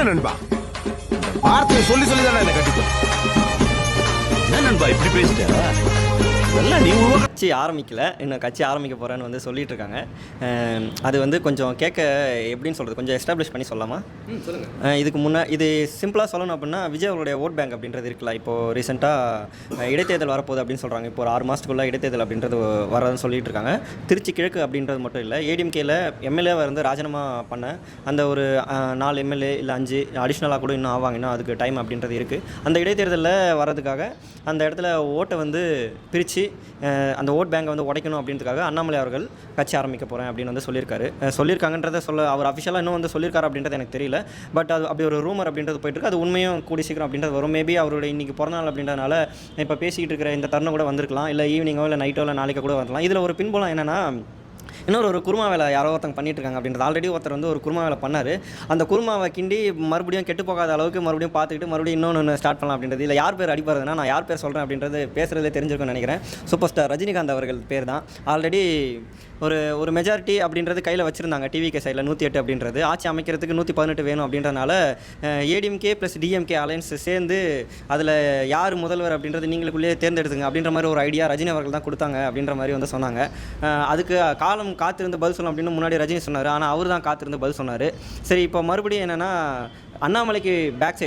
இல்ல நண்பா, வார்த்தையை சொல்லி சொல்லி தானே என்ன கட்டிப்போம். என்ன நண்பா இப்படி பேசிட்ட? எல்லாம் நீ கட்சி ஆரம்பிக்கல, இன்னும் கட்சி ஆரம்பிக்க போகிறேன்னு வந்து சொல்லிட்டு இருக்காங்க. அது வந்து கொஞ்சம் கேட்க எப்படின்னு சொல்கிறது, கொஞ்சம் எஸ்டாப்ளிஷ் பண்ணி சொல்லலாமா? சொல்லுங்கள். இது சிம்பிளாக சொல்லணும் அப்படின்னா, விஜய் அவருடைய ஓட் பேங்க் அப்படின்றது இருக்குல்ல. இப்போது ரீசெண்டாக இடைத்தேர்தல் வரப்போகுது அப்படின்னு சொல்கிறாங்க. இப்போ ஒரு 6 மாதத்துக்குள்ளே இடைத்தேர்தல் அப்படின்றது வரதுன்னு சொல்லிட்டு இருக்காங்க. திருச்சி கிழக்கு அப்படின்றது மட்டும் இல்லை, ஏடிஎம்கேல எம்எல்ஏவாக இருந்து ராஜினாமா பண்ண அந்த ஒரு 4 எம்எல்ஏ இல்லை 5 அடிஷ்னலாக கூட இன்னும் ஆவாங்க. இன்னும் அதுக்கு டைம் அப்படின்றது இருக்குது. அந்த இடைத்தேர்தலில் வர்றதுக்காக அந்த இடத்துல ஓட்டை வந்து பிரித்து அந்த ஓட் பேங்கை வந்து உடைக்கணும் அப்படின்றதுக்காக அண்ணாமலை அவர்கள் கட்சி ஆரம்பிக்க போகிறேன் அப்படின்னு வந்து சொல்லியிருக்காங்கன்றதை அவர் அஃபிஷியலாக இன்னும் வந்து சொல்லியிருக்காரு அப்படின்றது எனக்கு தெரியல. பட் அது அப்படி ஒரு ரூமர் அப்படின்றது போயிட்டுருக்கு. அது உண்மையும் கூடி சீக்கிரம் அப்படின்றது வரும். மேபி அவருடைய இன்றைக்கி பிறந்தநாள் அப்படின்றதுனால இப்போ பேசிக்கிட்டு இருக்கிற இந்த தருணம் கூட வந்திருக்கலாம், இல்லை ஈவினிங்கோ இல்லை நைட்டோ இல்லை நாளைக்கு கூட வரலாம். இதில் ஒரு பின்புலம் என்னென்னா, இன்னொரு குருமா வேலை யாரோ ஒருத்தங்க பண்ணிட்டு இருக்காங்க அப்படின்றது. ஆல்ரெடி ஒருத்தர் வந்து ஒரு குருமா வேலை பண்ணார். அந்த குருமாவை கிண்டி மறுபடியும் கெட்டு போகாத அளவுக்கு மறுபடியும் பார்த்துக்கிட்டு மறுபடியும் இன்னொன்று ஸ்டார்ட் பண்ணலாம் அப்படின்றது. இல்லை யார் பேர் அடிப்படுறதுன்னா, நான் யார் பேர் சொல்கிறேன் அப்படின்றது பேசுகிறதே தெரிஞ்சிருக்குன்னு நினைக்கிறேன். சூப்பர் ஸ்டார் ரஜினிகாந்த் அவர்கள் பேர் தான். ஆல்ரெடி ஒரு மெஜாரிட்டி அப்படின்றது கையில் வச்சுருந்தாங்க டிவிகே சைடில் 108 அப்படின்றது. ஆட்சி அமைக்கிறதுக்கு 118 வேணும் அப்படின்றதுனால ஏடிஎம்கே ப்ளஸ் டிஎம்கே அலையன்ஸ் சேர்ந்து அதில் யார் முதல்வர் அப்படின்றது நீங்களுக்குள்ளேயே தேர்ந்தெடுத்துங்க அப்படின்ற மாதிரி ஒரு ஐடியா ரஜினி அவர்கள் தான் கொடுத்தாங்க அப்படின்ற மாதிரி வந்து சொன்னாங்க. அதுக்கு காலம் காத்திருந்து பதில் சொல்லணும் அப்படின்னு முன்னாடி ரஜினி சொன்னார். ஆனால் அவர் தான் காத்திருந்து பதில் சொன்னார். சரி, இப்போ மறுபடியும் என்னென்னா, அண்ணாமலைக்கு பேக்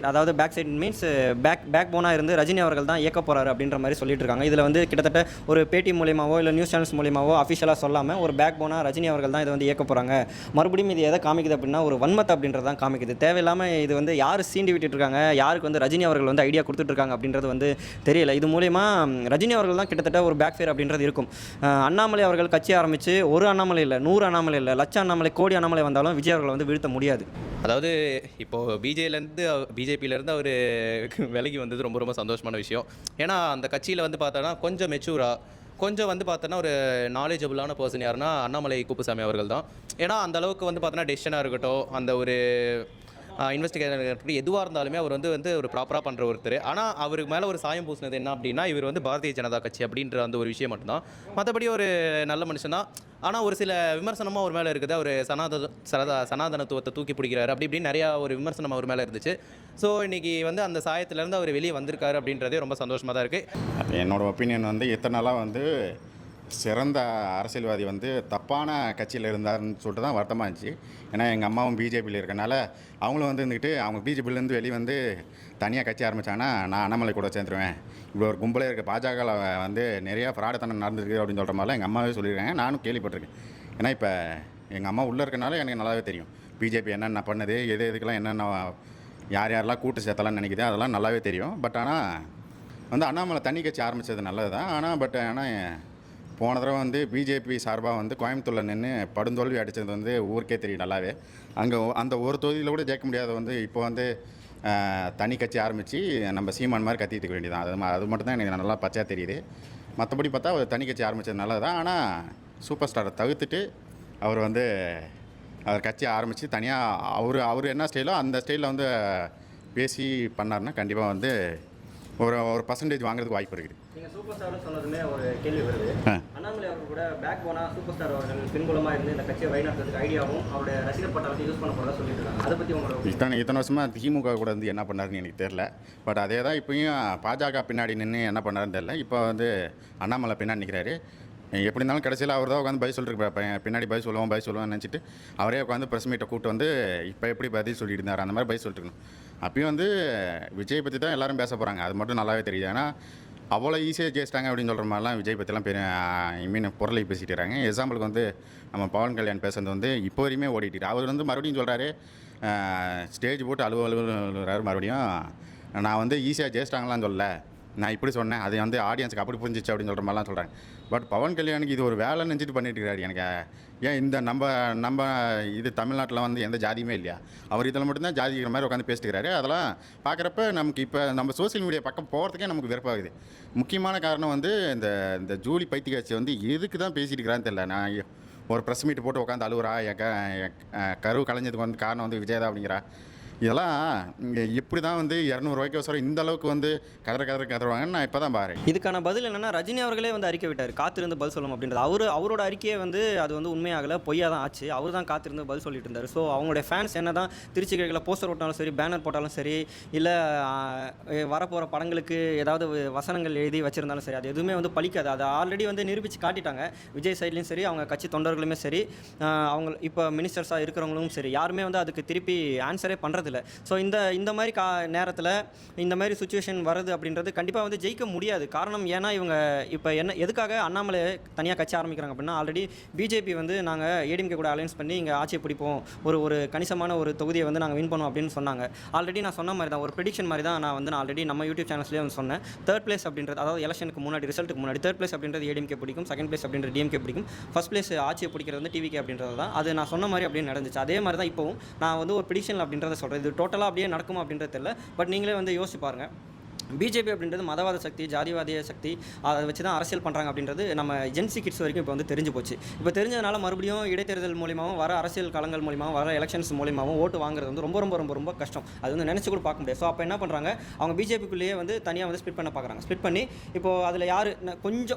சைட் மீன்ஸ் பேக் போனாக இருந்து ரஜினி அவர்கள் தான் இயக்க போகிறாரு அப்படின்ற மாதிரி சொல்லிட்டு இருக்காங்க. இதில் வந்து கிட்டத்தட்ட ஒரு பேட்டி மூலியமாவோ இல்லை நியூஸ் சேனல்ஸ் மூலியமாவோ அஃபிஷியலாக சொல்லாமல் ஒரு பேக் போனாக ரஜினி அவர்கள் தான் இதை வந்து இயக்க போகிறாங்க. மறுபடியும் இது எதை காமிக்குது அப்படின்னா, ஒரு வன்மத்தை அப்படின்றது தான் காமிக்குது. தேவையில்லாமல் இது வந்து யார் சீண்டி விட்டுட்டு இருக்காங்க, யாருக்கு வந்து ரஜினி அவர்கள் வந்து ஐடியா கொடுத்துட்ருக்காங்க அப்படின்றது வந்து தெரியல. இது மூலயமா ரஜினி அவர்கள் தான் கிட்டத்தட்ட ஒரு பேக் ஃபேர் அப்படின்றது இருக்கும். அண்ணாமலை அவர்கள் கட்சி ஆரம்பித்து ஒரு அண்ணாமலை இல்லை, 100 அண்ணாமலை இல்லை, லட்சம் அண்ணாமலை, கோடி அண்ணாமலை வந்தாலும் விஜய் அவர்களை வந்து வீழ்த்த முடியாது. அதாவது இப்போது பிஜேபியிலேருந்து அவர் விலகி வந்தது ரொம்ப ரொம்ப சந்தோஷமான விஷயம். ஏன்னா அந்த கட்சியில் வந்து பார்த்தோன்னா கொஞ்சம் மெச்சூராக, கொஞ்சம் வந்து பார்த்தோன்னா ஒரு நாலேஜபிளான பர்சன் யாருன்னா அண்ணாமலை குப்புசாமி அவர்கள் தான். ஏன்னா அந்த அளவுக்கு வந்து பார்த்தோன்னா டெசிஷனாக இருக்கட்டும், அந்த ஒரு இன்வெஸ்டிகேஷன் இருக்கட்டும், எதுவாக இருந்தாலுமே அவர் வந்து ஒரு ப்ராப்பராக பண்ணுற ஒருத்தர். ஆனால் அவருக்கு மேலே ஒரு சாயம் பூசினது என்ன அப்படின்னா, இவர் வந்து பாரதிய ஜனதா கட்சி அப்படின்ற அந்த ஒரு விஷயம் மட்டும்தான். மற்றபடி ஒரு நல்ல மனுஷன் தான். ஆனால் ஒரு சில விமர்சனமும் அவர் மேலே இருக்குது. அவர் சனாதனத்துவத்தை தூக்கி பிடிக்கிறாரு அப்படி இப்படின்னு நிறையா ஒரு விமர்சனம் அவர் மேலே இருந்துச்சு. ஸோ இன்றைக்கி வந்து அந்த சாயத்திலேருந்து அவர் வெளியே வந்திருக்காரு அப்படின்றதே ரொம்ப சந்தோஷமாக தான் இருக்குது. என்னோடய ஒப்பீனியன் வந்து இத்தனை நாளாக வந்து சிறந்த அரசியல்வாதி வந்து தப்பான கட்சியில் இருந்தாருன்னு சொல்லிட்டு தான் வருத்தமாக இருந்துச்சு. ஏன்னா எங்கள் அம்மாவும் பிஜேபியில் இருக்கனால அவங்களும் வந்து இருந்துக்கிட்டு அவங்க பிஜேபியிலேருந்து வெளியே வந்து தனியாக கட்சி ஆரம்பித்தாங்கன்னா நான் அண்ணாமலை கூட சேர்ந்துருவேன், இப்படி ஒரு கும்பலே இருக்க பாஜகவில் வந்து நிறையா ஃப்ராடுத்தனம் நடந்திருக்கு அப்படின்னு சொல்கிற மாதிரிலாம் எங்கள் அம்மாவே சொல்லியிருக்காங்க. நானும் கேள்விப்பட்டிருக்கேன். ஏன்னா இப்போ எங்கள் அம்மா உள்ளே இருக்கனால எனக்கு நல்லாவே தெரியும் பிஜேபி என்னென்ன பண்ணுது, எதுக்கெல்லாம் என்னென்ன யாரெல்லாம் கூட்டு சேர்த்தலாம்னு நினைக்குது அதெல்லாம் நல்லாவே தெரியும். பட் ஆனால் வந்து அண்ணாமலை தனி கட்சி ஆரம்பித்தது நல்லது தான். ஆனால் போன தடவை வந்து பிஜேபி சார்பாக வந்து கோயம்புத்தூரில் நின்று படுந்தோல்வி அடித்தது வந்து ஊருக்கே தெரியும் நல்லாவே. அங்கே அந்த ஒரு தொகுதியில் கூட ஜெயிக்க முடியாத வந்து இப்போ வந்து தனி கட்சி ஆரம்பித்து நம்ம சீமான் மாதிரி கத்திட்டு வேண்டியதான். அது மட்டும் தான் எனக்கு நல்லா பச்சையாக தெரியுது. மற்றபடி பார்த்தா அவர் தனி கட்சி ஆரம்பித்தது நல்லது தான். ஆனால் சூப்பர் ஸ்டாரை தவிர்த்துட்டு அவர் கட்சி ஆரம்பித்து தனியாக அவர் என்ன ஸ்டைலோ அந்த ஸ்டைலில் வந்து பேசி பண்ணார்னா கண்டிப்பாக வந்து ஒரு பர்சன்டேஜ் வாங்குறதுக்கு வாய்ப்பு இருக்குது. நீங்கள் சூப்பர் ஸ்டார்னு சொன்னதுமே ஒரு கேள்வி வருது. அண்ணாமலை அவர்கள் கூட பேக் போனால் சூப்பர் ஸ்டார் அவர்கள் பின்புலமாக இருந்து இந்த கட்சியை வழிநடத்துறதுக்கு ஐடியாவும் அவருடைய ரசிகர் பட்டாளத்தை யூஸ் பண்ண போகிறதா சொல்லிட்டு இருக்காங்க. அதை பற்றி உங்களோட இத்தனை வருஷமாக திமுக கூட வந்து என்ன பண்ணாருன்னு எனக்கு தெரில. பட் அதே தான் இப்போயும் பாஜக பின்னாடி நின்று என்ன பண்ணாருன்னு தெரில. இப்போ வந்து அண்ணாமலை பின்னாடி நிற்கிறாரு. எப்படி இருந்தாலும் கடைசியில் அவர் தான் உட்காந்து பதில் சொல்லிட்டு பின்னாடி பதில் சொல்லுவான்னு நினச்சிட்டு அவரே உட்காந்து ப்ரெஸ் மீட்டை கூப்பிட்டு வந்து இப்போ எப்படி பதில் சொல்லிட்டு இருந்தார் அந்த மாதிரி பதில் சொல்லிட்டுருக்கணும். அப்பயும் வந்து விஜய் பற்றி தான் எல்லோரும் பேச போகிறாங்க, அது மட்டும் நல்லாவே தெரியுது. ஏன்னா அவ்வளோ ஈஸியாக ஜெயிச்சிட்டாங்க அப்படின்னு சொல்கிற மாதிரிலாம் விஜய் பற்றிலாம் பெரிய பொருளை பேசிகிட்டு இருக்காங்க. எக்ஸாம்பிளுக்கு வந்து நம்ம பவன் கல்யாண் பேசுறது வந்து இப்போ வரையுமே ஓடிட்டு அவர் வந்து மறுபடியும் சொல்கிறாரு, ஸ்டேஜ் போட்டு அலுவலர் மறுபடியும் நான் வந்து ஈஸியாக ஜெயிச்சிட்டாங்களான்னு சொல்லலை, நான் இப்படி சொன்னேன், அது வந்து ஆடியன்ஸுக்கு அப்படி புரிஞ்சிச்சு அப்படின்னு சொல்கிற மாதிரிலாம் சொல்கிறாங்க. பட் பவன் கல்யாணுக்கு இது ஒரு வேலை நினச்சிட்டு பண்ணிட்டு இருக்காரு. எனக்கு ஏன் இந்த நம்ம இது தமிழ்நாட்டில் வந்து எந்த ஜாதியுமே இல்லையா, அவர் இதில் மட்டும்தான் ஜாதிக்கிற மாதிரி உட்காந்து பேசிட்டுக்கிறாரு. அதெல்லாம் பார்க்குறப்ப நமக்கு இப்போ நம்ம சோசியல் மீடியா பக்கம் போகிறதுக்கே நமக்கு வெறுப்பாகுது. முக்கியமான காரணம் வந்து இந்த ஜூலி பைத்தியக்காட்சி வந்து எதுக்கு தான் பேசிட்டு இருக்கிறான்னு தெரியல. நான் ஒரு ப்ரெஸ் மீட் போட்டு உட்காந்து அழுவுறா, கரு கலைஞ்சதுக்கு வந்து காரணம் வந்து விஜய் தான் அப்படிங்கிறா. இதெல்லாம் இங்கே இப்படி தான் வந்து 200 ரூபாய்க்கு வசரம் இந்த அளவுக்கு வந்து கதறுவாங்கன்னு நான் இப்போ தான் பாரு. இதுக்கான பதில் என்னன்னா, ரஜினி அவர்களே வந்து அறிக்கை விட்டார், காத்திருந்து பதில் சொல்லணும் அப்படின்றது. அவரோட அறிக்கையை வந்து அது வந்து உண்மையாகல, பொய்யா தான் ஆச்சு. அவர் தான் காத்திருந்து பதில் சொல்லிட்டு இருந்தார். ஸோ அவங்களுடைய ஃபேன்ஸ் என்ன தான் திருச்சி கிழக்கில் போஸ்டர் ஓட்டாலும் சரி, பேனர் போட்டாலும் சரி, இல்லை வரப்போகிற படங்களுக்கு ஏதாவது வசனங்கள் எழுதி வச்சுருந்தாலும் சரி, அது எதுவுமே வந்து பலிக்காது. அதை ஆல்ரெடி வந்து நிரூபித்து காட்டிட்டாங்க. விஜய் சைட்லேயும் சரி, அவங்க கட்சி தொண்டர்களுமே சரி, அவங்க இப்போ மினிஸ்டர்ஸாக இருக்கிறவங்களும் சரி, யாருமே வந்து அதுக்கு திருப்பி ஆன்சரே பண்ணுறதில்ல. ஸோ இந்த மாதிரி நேரத்தில் இந்த மாதிரி சுச்சுவேஷன் வருது அப்படின்றது கண்டிப்பாக வந்து ஜெயிக்க முடியாது. காரணம் ஏன்னா இவங்க இப்போ எதுக்காக அண்ணாமலை தனியாக கட்சி ஆரம்பிக்கிறாங்க அப்படின்னா, ஆல்ரெடி பிஜேபி வந்து நாங்கள் ஏடிஎம்கே கூட அலையன்ஸ் பண்ணி இங்கே ஆட்சியை பிடிப்போம், ஒரு கணிசமான ஒரு தொகுதியை வந்து நாங்கள் வின் பண்ணுவோம் அப்படின்னு சொன்னாங்க. ஆல்ரெடி நான் சொன்ன மாதிரி தான், ஒரு ப்ரெடிக்ஷன் மாதிரி தான் நான் ஆல்ரெடி நம்ம யூடியூப் சேனல்ஸ்லேயே வந்து சொன்னேன். தேர்ட் பிளேஸ் அப்படின்றது, அதாவது எலெக்ஷனுக்கு முன்னாடி, ரிசல்ட்டுக்கு முன்னாடி தேர்ட் பிளேஸ் அப்படின்றது ஏடிஎம்கே பிடிக்கும், செகண்ட் பிளேஸ் அப்படின்றது டிஎம்கே பிடிக்கும், ஃபர்ஸ்ட் பிளேஸ் ஆட்சியை பிடிக்கிறது வந்து டிவிகே அப்படின்றது தான். அது நான் சொன்ன மாதிரி அப்படியே நடந்துச்சு. அதே மாதிரி தான் இப்போவும் நான் வந்து ஒரு ப்ரெடிக்ஷன் அப்படின்றத சொல்கிறேன். இது டோட்டலாக அப்படியே நடக்குமா அப்படின்றது தெரியல. பட் நீங்களே வந்து யோசிச்சு பாருங்கள். பிஜேபி அப்படின்றது மதவாத சக்தி, ஜாதிவாதிய சக்தி, அதை வச்சு தான் அரசியல் பண்ணுறாங்க அப்படின்றது நம்ம ஜென்சி கிட்ஸ் வரைக்கும் இப்போ வந்து தெரிஞ்சு போச்சு. இப்போ தெரிஞ்சதுனால மறுபடியும் இடைத்தேர்தல் மூலியமாகவும், வர அரசியல் களங்கள் மூலியமாகவும், வர எலெக்ஷன்ஸ் மூலியமாகவும் ஓட்டு வாங்குறது வந்து ரொம்ப ரொம்ப ரொம்ப ரொம்ப கஷ்டம். அது வந்து நினச்சி கூட பார்க்க முடியாது. ஸோ அப்போ என்ன பண்ணுறாங்க, அவங்க பிஜேபிக்குள்ளேயே வந்து தனியாக வந்து ஸ்பிட் பண்ண பார்க்குறாங்க. ஸ்பிட் பண்ணி இப்போது அதில் யார்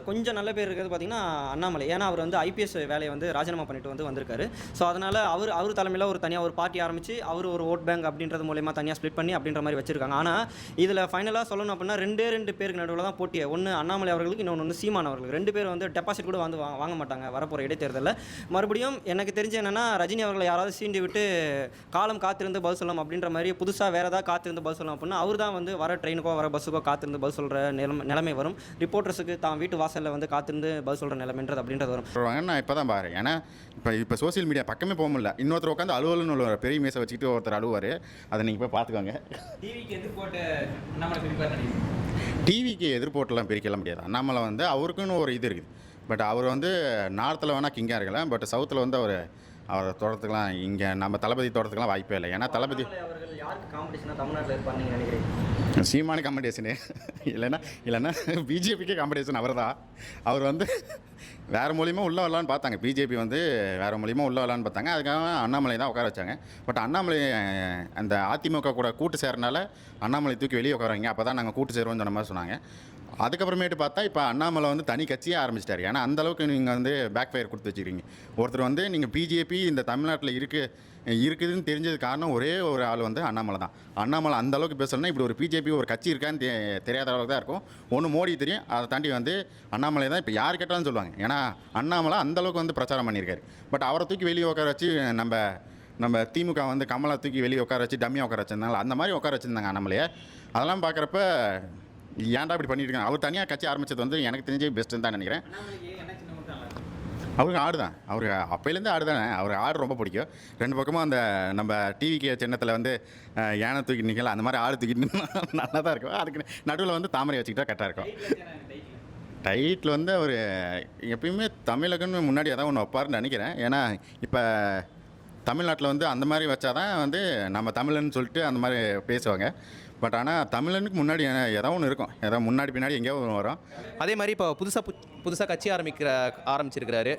கொஞ்சம் நல்ல பேர் இருக்கிறது பார்த்திங்கன்னா அண்ணாமலை. ஏன்னா அவர் வந்து ஐபிஎஸ் வேலையை வந்து ராஜினாமா பண்ணிட்டு வந்திருக்காரு. ஸோ அதனால் அவர் தலைமையில் ஒரு தனியாக ஒரு பார்ட்டி ஆரம்பித்து அவர் ஒரு ஓட் பேங்க் அப்படின்றது மூலயமா தனியாக ஸ்பிட் பண்ணி அப்படின்ற மாதிரி வச்சிருக்காங்க. ஆனால் இதில் ஃபைனலாக சொல்லணும் அப்படின்னா ரெண்டு பேருக்கு நடுவில் தான் போட்டியே. ஒன்று அண்ணாமலை அவர்களுக்கு, இன்னொன்று வந்து சீமான் அவர்களுக்கு. 2 பேர் வந்து டெபாசிட் கூட வந்து வாங்க மாட்டாங்க வரப்போகிற இடைத்தேர்தலில். மறுபடியும் எனக்கு தெரிஞ்ச என்னென்னா, ரஜினி அவர்களை யாராவது சீண்டி விட்டு காலம் காத்திருந்து பதில் சொல்லலாம் அப்படின்ற மாதிரி புதுசாக வேறு ஏதாவது காத்திருந்து பதில் சொல்லலாம் அப்படின்னா அவர் தான் வந்து வர ட்ரெயினுக்கோ வர பஸ்ஸுக்கோ காத்திருந்து பதில் சொல்கிற நிலைமை வரும். ரிப்போர்ட்டர்ஸுக்கு தான் வீட்டு வாசலில் வந்து காத்திருந்து பதில் சொல்கிற நிலைமைன்றது அப்படின்றது வரும். நான் இப்போ தான் பாரு. ஏன்னா இப்போ சோசியல் மீடியா பக்கமே போக முடியல. இன்னொருத்தர் உட்காந்து அலுவலன்னு ஒரு பெரிய மீசை வச்சுக்கிட்டு ஒருத்தர் அழுவார். அதை நீங்கள் போய் பார்த்துக்கோங்க. டிவிக்கு எதிர்போட்டெல்லாம் பிரிக்கலாம் முடியாது. அண்ணாமலை வந்து அவருக்குன்னு ஒரு இது இருக்குது. பட் அவர் வந்து நார்த்தில் வேணால் கிங்காக இருக்கலாம். பட் சவுத்தில் வந்து அவரை தோட்டத்துக்குலாம், இங்கே நம்ம தளபதி தோட்டத்துக்குலாம் வாய்ப்பே இல்லை. ஏன்னா தளபதி சீமான காம்படிஷனு இல்லைன்னா பிஜேபிக்கே காம்படிஷன் அவர் தான். அவர் வந்து வேறு மூலியமாக உள்ளே வரலான்னு பார்த்தாங்க. பிஜேபி வந்து வேறு மூலியமாக உள்ளே வரலான்னு பார்த்தாங்க. அதுக்காக அண்ணாமலை தான் உட்கார வச்சாங்க. பட் அண்ணாமலை அந்த அதிமுக கூட கூட்டு சேரனால அண்ணாமலை தூக்கி வெளியே உட்காருவாங்க. அப்போ தான் நாங்கள் கூட்டு சேருவோம்னு சொன்ன மாதிரி சொன்னாங்க. அதுக்கப்புறமேட்டு பார்த்தா இப்போ அண்ணாமலை வந்து தனி கட்சியே ஆரம்பிச்சிட்டாரு. ஏன்னா அந்தளவுக்கு நீங்கள் வந்து பேக் ஃபயர் கொடுத்து வச்சுக்கிறீங்க. ஒருத்தர் வந்து நீங்கள் பிஜேபி இந்த தமிழ்நாட்டில் இருக்குதுன்னு தெரிஞ்சது காரணம் ஒரே ஒரு ஆள் வந்து அண்ணாமலை தான். அண்ணாமலை அந்தளவுக்கு பேசணும்னா இப்படி ஒரு பிஜேபி ஒரு கட்சி இருக்கான்னு தெரியாத அளவுக்கு தான் இருக்கும். ஒன்று மோடி தெரியும், அதை தாண்டி வந்து அண்ணாமலை தான் இப்போ யார் கேட்டாலும் சொல்லுவாங்க. ஏன்னா அண்ணாமலை அந்தளவுக்கு வந்து பிரச்சாரம் பண்ணியிருக்காரு. பட் அவரை தூக்கி வெளியே உட்கார வச்சு நம்ம திமுக வந்து கமலா தூக்கி வெளியே உட்கார வச்சு டம்மியாக உட்கார வச்சிருந்தாங்க. அந்த மாதிரி உட்கார வச்சுருந்தாங்க அண்ணாமலையை. அதெல்லாம் பார்க்குறப்ப ஏன்டா இப்படி பண்ணிட்டு இருக்காங்க. அவர் தனியாக கட்சி ஆரம்பித்தது வந்து எனக்கு தெரிஞ்சே பெஸ்ட்டுன்னு தான் நினைக்கிறேன். அவருக்கு ஆடு தான், அவருக்கு அப்போலேருந்து ஆடு தானே. அவருக்கு ஆடு ரொம்ப பிடிக்கும். 2 பக்கமும் அந்த நம்ம டிவிக்கு சின்னத்தில் வந்து யானை தூக்கிட்டு நிற்கல, அந்த மாதிரி ஆடு தூக்கிட்டு நல்லா தான் இருக்கும். அதுக்கு நடுவில் வந்து தாமரை வச்சுக்கிட்டா கரெக்டாக இருக்கும். டைட்டில் வந்து அவர் எப்பயுமே தமிழகன்னு முன்னாடி ஏதாவது ஒன்று வைப்பாருன்னு நினைக்கிறேன். ஏன்னா இப்போ தமிழ்நாட்டில் வந்து அந்த மாதிரி வச்சா தான் வந்து நம்ம தமிழன்னு சொல்லிட்டு அந்த மாதிரி பேசுவாங்க. பட் ஆனால் தமிழனுக்கு முன்னாடி ஏதாவது ஒன்று இருக்கும், ஏதாவது முன்னாடி பின்னாடி எங்கேயோ ஒன்று வரும். அதே மாதிரி இப்போ புதுசாக கட்சி ஆரம்பிச்சிருக்கிறாரு.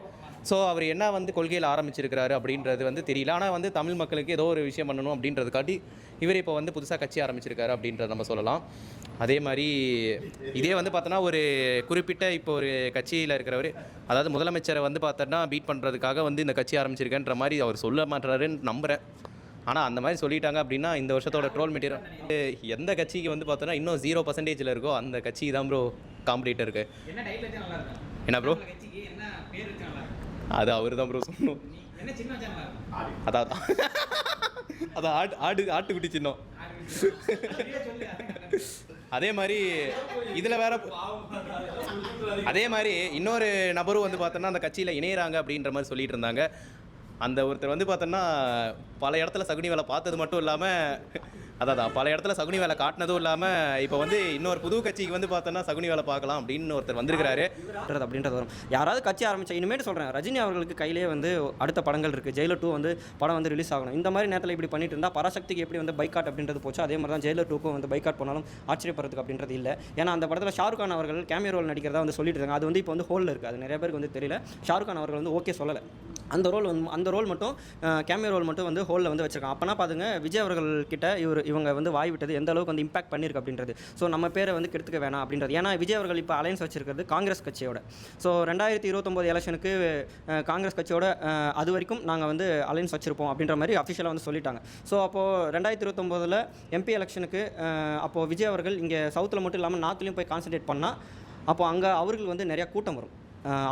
ஸோ அவர் என்ன வந்து கொள்கையில் ஆரம்பிச்சிருக்கிறாரு அப்படின்றது வந்து தெரியல. ஆனால் வந்து தமிழ் மக்களுக்கு ஏதோ ஒரு விஷயம் பண்ணணும் அப்படின்றதுக்காட்டி இவர் இப்போ வந்து புதுசாக கட்சி ஆரம்பிச்சிருக்காரு அப்படின்றத நம்ம சொல்லலாம். அதே மாதிரி இதே வந்து பார்த்தோன்னா ஒரு குறிப்பிட்ட இப்போ ஒரு கட்சியில் இருக்கிறவர், அதாவது முதலமைச்சரை வந்து பார்த்தோன்னா பீட் பண்ணுறதுக்காக வந்து இந்த கட்சி ஆரம்பிச்சிருக்கேன்ற மாதிரி அவர் சொல்ல மாட்டாருன்னு நம்புகிறேன். ஆனால் அந்த மாதிரி சொல்லிட்டாங்க அப்படின்னா இந்த வருஷத்தோட ட்ரோல் மெட்டீரியல் எந்த கட்சிக்கு வந்து பார்த்தோன்னா இன்னும் 0% இருக்கோ அந்த கட்சிக்கு தான் ப்ரோ காம்படிட்டர் இருக்கு. என்ன ப்ரோ அது அவர் தான் ப்ரோ சொல்லணும். அதான் ஆட்டுக்குட்டி சின்னம். அதே மாதிரி இதில் வேற அதே மாதிரி இன்னொரு நபரும் வந்து பார்த்தோன்னா அந்த கட்சியில் இணையிறாங்க அப்படின்ற மாதிரி சொல்லிட்டு இருந்தாங்க. அந்த ஒருத்தர் வந்து பார்த்தோன்னா பல இடத்துல சகுனி வேலை பார்த்தது மட்டும் இல்லாமல் பல இடத்துல சகுனி வேலை காட்டினதும் இல்லாமல் இப்போ வந்து இன்னொரு புது கட்சிக்கு வந்து பார்த்தோன்னா சகுனி வேலை பார்க்கலாம் அப்படின்னு ஒருத்தர் வந்திருக்கிறாரு அப்படின்றது வரும். யாராவது கட்சி ஆரம்பித்தா இனிமேட்டு சொல்கிறேன், ரஜினி அவர்களுக்கு கையிலே வந்து அடுத்த படங்கள் இருக்குது. ஜெயிலர் 2 வந்து படம் வந்து ரிலீஸ் ஆகணும். இந்த மாதிரி நேரத்தில் இப்படி பண்ணிட்டு இருந்தால் பராசக்திக்கு எப்படி வந்து பைக்காட் அப்படின்றது போச்சு, அதே மாதிரி தான் ஜெயிலர் 2க்கும் வந்து பைக்காட் போனாலும் ஆச்சரியப்படுறதுக்கு அப்படின்றது இல்லை. ஏன்னா அந்த படத்தில் ஷாருக் கான் அவர்கள் கேமியோ ரோல் நடிக்கிறதா வந்து சொல்லிட்டு இருக்காங்க. அது வந்து இப்போ வந்து ஹோலில் இருக்குது. அது நிறைய பேருக்கு வந்து தெரியல. ஷாருக் கான் அவர்கள் வந்து ஓகே சொல்லலை. அந்த ரோல் மட்டும் கேமியோ ரோல் மட்டும் வந்து ஹோலில் வந்து வச்சிருக்காங்க. அப்போனா பாருங்க விஜய் அவர்கள்கிட்ட இவங்க வந்து வாய் விட்டது எந்த அளவுக்கு வந்து இம்பாக்ட் பண்ணியிருக்கு அப்படின்றது. ஸோ நம்ம பேரை வந்து கெடுத்துக்க வேணாம் அப்படின்றது. ஏன்னா விஜய் அவர்கள் இப்போ அலையன்ஸ் வச்சிருக்கிறது காங்கிரஸ் கட்சியோட. ஸோ 2029 எலெக்ஷனுக்கு காங்கிரஸ் கட்சியோட அது வரைக்கும் நாங்கள் வந்து அலையன்ஸ் வச்சிருப்போம் அப்படின்ற மாதிரி அஃபிஷியலாக வந்து சொல்லிட்டாங்க. ஸோ அப்போது 2029 எம்பி எலெக்ஷனுக்கு அப்போது விஜய் அவர்கள் இங்கே சவுத்தில் மட்டும் இல்லாமல் நார்த்லேயும் போய் கான்சன்ட்ரேட் பண்ணால் அப்போது அங்கே அவர்கள் வந்து நிறையா கூட்டம் வரும்.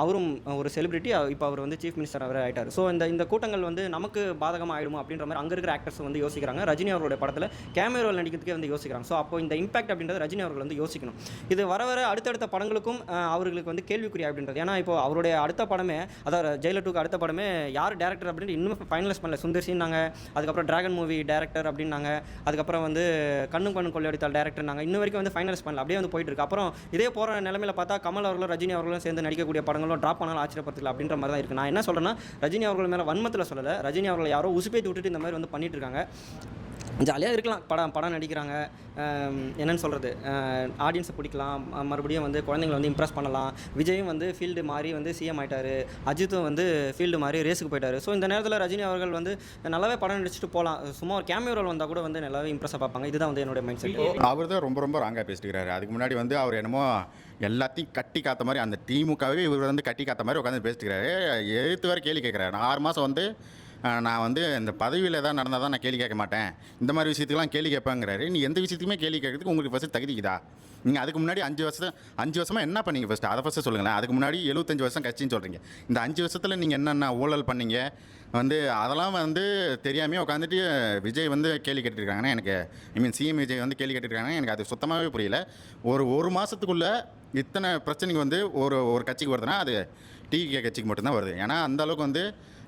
அவரும் ஒரு செலிபிரிட்டி, இப்போ அவர் வந்து சீஃப் மினிஸ்டர் அவர் ஆகிட்டார். ஸோ இந்த கூட்டங்கள் வந்து நமக்கு பாதகமாக ஆகிடுமோ அப்படின்ற மாதிரி அங்கே இருக்கிற ஆக்டர்ஸ் வந்து யோசிக்கிறாங்க. ரஜினி அவர்களுடைய படத்தில் கேமியோ ரோல் நடிக்கிறதுக்கே வந்து யோசிக்கிறாங்க. ஸோ அப்போ இந்த இம்பாக்ட் அப்படின்றது ரஜினி அவர்கள் வந்து யோசிக்கணும். இது வர அடுத்தடுத்த படங்களுக்கும் அவர்களுக்கு வந்து கேள்விக்குறி அப்படின்றது. ஏன்னா இப்போ அவருடைய அடுத்த படமே, அதாவது ஜெயிலர் 2க்கு அடுத்த படமே யார் டேரக்டர் அப்படின்னு இன்னும் ஃபைனலைஸ் பண்ணல. சுந்தர் சின்னாங்க, அதுக்கப்புறம் டிராகன் மூவி டேரக்டர் அப்படின்னாங்க, அதுக்கப்புறம் வந்து கண்ணும் கொள்ளையடித்தால் டேரக்டர்னாங்க. இன்னும் வரைக்கும் வந்து ஃபைனலைஸ் பண்ணல, அப்படியே வந்து போயிட்டு இருக்கு. அப்புறம் இதே போகிற நிலைமையில் பார்த்தா கமல் அவர்களும் ரஜினி அவர்களும் சேர்ந்து நடிக்கக்கூடிய படங்களும் ட்ராப் பண்ணாலும் ஆச்சரியப்படுத்தல அப்படின்ற மாதிரி தான் இருக்குது. நான் என்ன சொல்கிறேன்னா, ரஜினி அவர்கள் மேலே வன்மத்தில் சொல்லலை, ரஜினி அவர்கள் யாரோ உசுப்பேத்தி விட்டுட்டு இந்த மாதிரி வந்து பண்ணிட்டு இருக்காங்க. ஜாலியாக இருக்கலாம், படம் நடிக்கிறாங்க, என்னென்னு சொல்கிறது, ஆடியன்ஸை பிடிக்கலாம், மறுபடியும் வந்து குழந்தைங்களை வந்து இம்ப்ரெஸ் பண்ணலாம். விஜயும் வந்து ஃபீல்டு மாதிரி வந்து சிஎம் ஆகிட்டார், அஜித்தும் வந்து ஃபீல்டு மாதிரி ரேஸுக்கு போயிட்டார். ஸோ இந்த நேரத்தில் ரஜினி அவர்கள் வந்து நல்லாவே படம் நடிச்சுட்டு போகலாம். சும்மா ஒரு கேமியோ ரோல் வந்தால் கூட வந்து நல்லாவே இம்ப்ரெஸ்ஸாக பார்ப்பாங்க. இதுதான் வந்து என்னோட மைண்ட் செட். அவர் தான் ரொம்ப ராங்காக பேசிட்டுருக்காரு. அதுக்கு முன்னாடி வந்து அவர் என்னமோ எல்லாத்தையும் கட்டி காத்த மாதிரி, அந்த திமுகவே இவர் வந்து கட்டி காத்த மாதிரி உட்காந்து பேசிட்டுருக்காரு. எழுத்து வேறு கேள்வி கேட்குறாரு. நான் 6 மாதம் வந்து நான் வந்து இந்த பதவியில் எதாவது நடந்தால் தான் நான் கேள்வி கேட்க மாட்டேன், இந்த மாதிரி விஷயத்துக்குலாம் கேள்வி கேட்பாங்கிறாரு. நீ எந்த விஷயத்துக்குமே கேள்வி கேட்கறதுக்கு உங்களுக்கு ஃபஸ்ட்டு தகுதிக்குதா? நீங்கள் அதுக்கு முன்னாடி 5 வருஷமாக என்ன பண்ணீங்க ஃபஸ்ட்டு அதை ஃபஸ்ட்டு சொல்லுங்களேன். அதுக்கு முன்னாடி 75 வருஷம் கட்சின்னு சொல்கிறீங்க. இந்த 5 வருஷத்தில் நீங்கள் என்னென்ன ஊழல் பண்ணீங்க வந்து அதெல்லாம் வந்து தெரியாமே உட்காந்துட்டு விஜய் வந்து கேள்வி கேட்டுருக்காங்கன்னா எனக்கு சிஎம் விஜய் வந்து கேள்வி கேட்டுருக்காங்கன்னா எனக்கு அது சுத்தமாகவே புரியல. ஒரு மாதத்துக்குள்ளே இத்தனை பிரச்சனைக்கு வந்து ஒரு கட்சிக்கு வருதுன்னா அது டிவிகே கட்சிக்கு மட்டும்தான் வருது. ஏன்னா அந்தளவுக்கு வந்து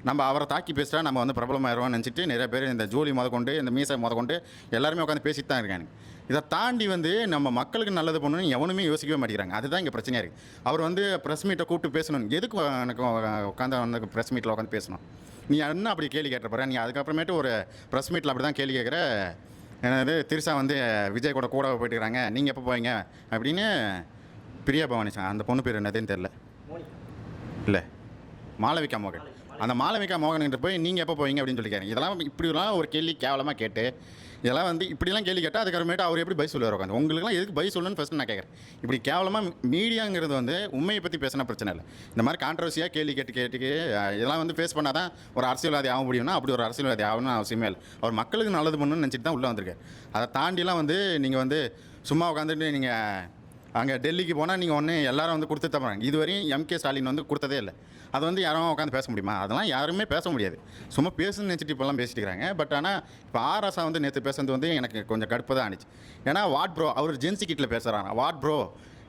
நம்ம அவரை தாக்கி பேசுகிறா நம்ம வந்து பிரபலமாயிருவோம்னு நினச்சிட்டு நிறைய பேர் இந்த ஜோலி கொண்டு இந்த மீசை கொண்டு எல்லாருமே உட்காந்து பேசிட்டு தான் இருக்காங்க. இதை தாண்டி வந்து நம்ம மக்களுக்கு நல்லது பண்ணணும்னு எவனுமே யோசிக்கவே மாட்டேங்கிறாங்க. அதுதான் இங்கே பிரச்சனையாக இருக்குது. அவர் வந்து ப்ரெஸ் மீட்டை கூப்பிட்டு பேசணும். எதுக்கு எனக்கு உட்காந்து வந்து ப்ரெஸ் மீட்டில் உட்காந்து பேசணும்? நீ என்ன அப்படி கேள்வி கேட்டுற நீ அதுக்கப்புறமேட்டு ஒரு ப்ரெஸ் மீட்டில் அப்படி தான் கேள்வி கேட்குற. என்னது திருசா வந்து விஜய் கூட போயிட்டுருக்காங்க, நீங்கள் எப்போ போவீங்க அப்படின்னு பிரியா பவானி அந்த பொண்ணு பேர் என்னதுன்னு தெரில, இல்லை மாளவிகா மோகன், அந்த மாளவிகா மோகன்கிட்ட போய் நீங்கள் எப்போ போவீங்க அப்படின்னு சொல்லிக்காங்க. இதெல்லாம் இப்படிலாம் ஒரு கேள்வி கேவலமாக கேட்டு இதெல்லாம் வந்து இப்படிலாம் கேள்வி கேட்டால் அதுக்கப்புறமேட்டு அவர் எப்படி பை சொல்லுவார் உட்காந்து? உங்களுக்குலாம் எதுக்கு பை சொல்லணும்னு ஃபஸ்ட்டு நான் கேட்குறேன். இப்படி கேவலமாக மீடியாங்கிறது வந்து உண்மையை பற்றி பேசினா பிரச்சனை இல்லை. இந்த மாதிரி கான்ட்ரவர்சியாக கேள்வி கேட்டு இதெல்லாம் வந்து ஃபேஸ் பண்ணால் தான் ஒரு அரசியல்வாதி ஆக முடியும்னா அப்படி ஒரு அரசியல்வாதி ஆகணும்னு அவசியமே இல்லை. அவர் மக்களுக்கு நல்லது பண்ணணும்னு நினச்சிட்டு தான் உள்ளே வந்திருக்காரு. அதை தாண்டிலாம் வந்து நீங்கள் வந்து சும்மா உட்காந்துட்டு நீங்கள் அங்கே டெல்லிக்கு போனால் நீங்கள் ஒன்று எல்லாரும் வந்து கொடுத்து தப்பாங்க. இதுவரையும் எம்கே ஸ்டாலின் வந்து கொடுத்ததே இல்லை. அது வந்து யாரும் உட்காந்து பேச முடியுமா? அதெல்லாம் யாருமே பேச முடியாது. சும்மா பேசுன்னு நினச்சிட்டு இப்போல்லாம் பேசிட்டு இருக்காங்க. பட் ஆனால் இப்போ ஆராசா வந்து நேற்று பேசுறது வந்து எனக்கு கொஞ்சம் கடுப்பு தான் ஆனிச்சு. ஏன்னா வாட் ப்ரோ அவர் ஜென்சி கிட்டில் பேசுகிறாங்க. What bro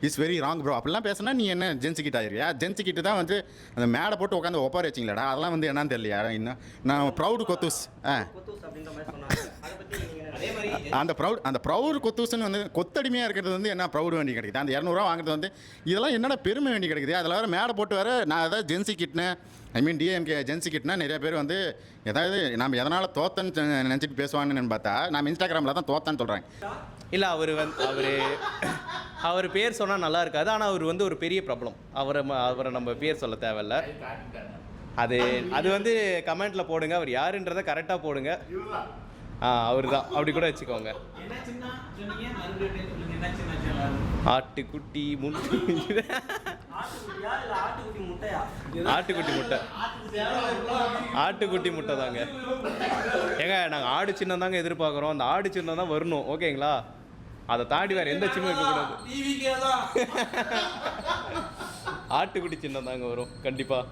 is very wrong bro அப்படிலாம் பேசுனா நீ என்ன ஜென்சி கிட்ட ஆகிருக்கியா? ஜென்சி கிட்ட தான் வந்து அந்த மேடை போட்டு உட்காந்து ஒப்பாரி வச்சிங்களடா. அதெல்லாம் வந்து என்னன்னு தெரியலையா? இன்னும் நான் ப்ரௌடு கொத்தூஸ் அந்த ப்ரௌடு கொத்தூஸ்ன்னு வந்து கொத்தடிமையாக இருக்கிறது வந்து என்ன ப்ரௌடு வேண்டி கிடைக்குது? அந்த 200 ரூபா வாங்குறது வந்து இதெல்லாம் என்னென்ன பெருமை வேண்டி கிடைக்குது? அதில் வேறு மேடை போட்டு வேறு நான் ஏதாவது ஜென்சி கிட்னேன் டிஎம்கே ஜென்சி கிட்னா நிறைய பேர் வந்து ஏதாவது நம்ம எதனால் தோத்தன்னு நினச்சிட்டு பேசுவாங்கன்னு பார்த்தா நம்ம இன்ஸ்டாகிராமில் தான் தோத்தான்னு சொல்கிறாங்க. இல்லை அவர் பேர் சொன்னால் நல்லா இருக்காது. ஆனால் அவர் வந்து ஒரு பெரிய ப்ராப்ளம். அவரை நம்ம பேர் சொல்ல தேவையில்ல. அது வந்து கமெண்ட்டில் போடுங்க, அவர் யாருன்றதை கரெக்டாக போடுங்க. அவர் தான் அப்படி கூட வச்சுக்கோங்க. ஆட்டுக்குட்டி முட்டை ஆட்டுக்குட்டி முட்டை தாங்க. ஏங்க நாங்கள் ஆடு சின்னம் தாங்க எதிர்பார்க்குறோம். அந்த ஆடு சின்னம் தான் வரணும், ஓகேங்களா? அதை தாண்டி வேறு எந்த சின்னம் இருக்கக்கூடாது. ஆட்டுக்குட்டி சின்னம் தாங்க வரும் கண்டிப்பாக.